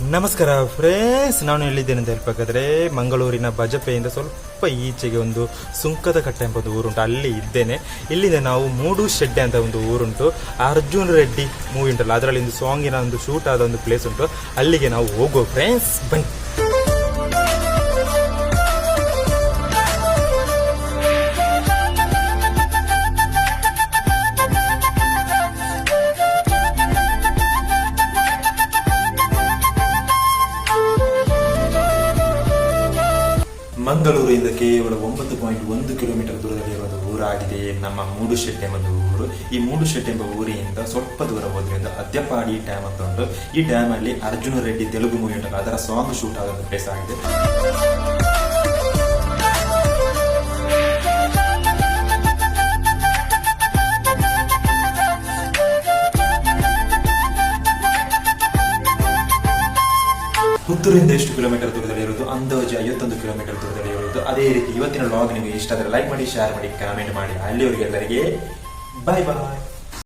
ನಮಸ್ಕಾರ ಫ್ರೆಂಡ್ಸ್, ನಾನು ಎಲ್ಲಿದ್ದೇನೆ ಅಂತ ಹೇಳ್ಬೇಕಾದ್ರೆ ಮಂಗಳೂರಿನ ಬಜಪೆಯಿಂದ ಸ್ವಲ್ಪ ಈಚೆಗೆ ಒಂದು ಸುಂಕದ ಕಟ್ಟೆ ಎಂಬುದು ಊರುಂಟು, ಅಲ್ಲಿ ಇದ್ದೇನೆ. ಇಲ್ಲಿಂದ ನಾವು ಮೂಡು ಶೆಡ್ಡೆ ಅಂತ ಒಂದು ಊರುಂಟು, ಅರ್ಜುನ್ ರೆಡ್ಡಿ ಮೂವಿ ಉಂಟಲ್ಲ, ಅದರಲ್ಲಿ ಒಂದು ಸಾಂಗಿನ ಒಂದು ಶೂಟ್ ಆದ ಒಂದು ಪ್ಲೇಸ್ ಉಂಟು, ಅಲ್ಲಿಗೆ ನಾವು ಹೋಗೋ ಫ್ರೆಂಡ್ಸ್, ಬನ್ನಿ. ಮಂಗಳೂರಿಂದ ಕೇವಲ 9.1 ಕಿಲೋಮೀಟರ್ ದೂರದಲ್ಲಿ ಇರುವ ಊರಾಗಿದೆ ನಮ್ಮ ಮೂಡುಶೆಟ್ಟೆ ಎಂಬ ಊರು. ಈ ಮೂಡುಶೆಟ್ಟೆ ಎಂಬ ಊರಿನಿಂದ ಸ್ವಲ್ಪ ದೂರ ಹೋದ್ರಿಂದ ಅದ್ಯಪಾಡಿ ಡ್ಯಾಮ್ ಅಂತ ಉಂಟು. ಈ ಡ್ಯಾಮ್ ಅಲ್ಲಿ ಅರ್ಜುನ್ ರೆಡ್ಡಿ ತೆಲುಗು ಮೂವಿ ಉಂಟಲ್ಲ, ಅದರ ಸಾಂಗ್ ಶೂಟ್ ಆದ ಪ್ಲೇಸ್ ಆಗಿದೆ. ಪುತ್ತೂರಿಂದ ಎಷ್ಟು ಕಿಲೋಮೀಟರ್ ದೂರದಲ್ಲಿ ಇರುವುದು? ಅಂದಾಜು 51 ಕಿಲೋಮೀಟರ್ ದೂರದಲ್ಲಿ ಇರುವುದು. ಅದೇ ರೀತಿ ಇವತ್ತಿನ ವ್ಲಾಗ್ ನಿಮಗೆ ಇಷ್ಟ ಆದರೆ ಲೈಕ್ ಮಾಡಿ, ಶೇರ್ ಮಾಡಿ, ಕಾಮೆಂಟ್ ಮಾಡಿ. ಅಲ್ಲಿಯವರೆಗೆಲ್ಲರಿಗೆ ಬಾಯ್ ಬಾಯ್.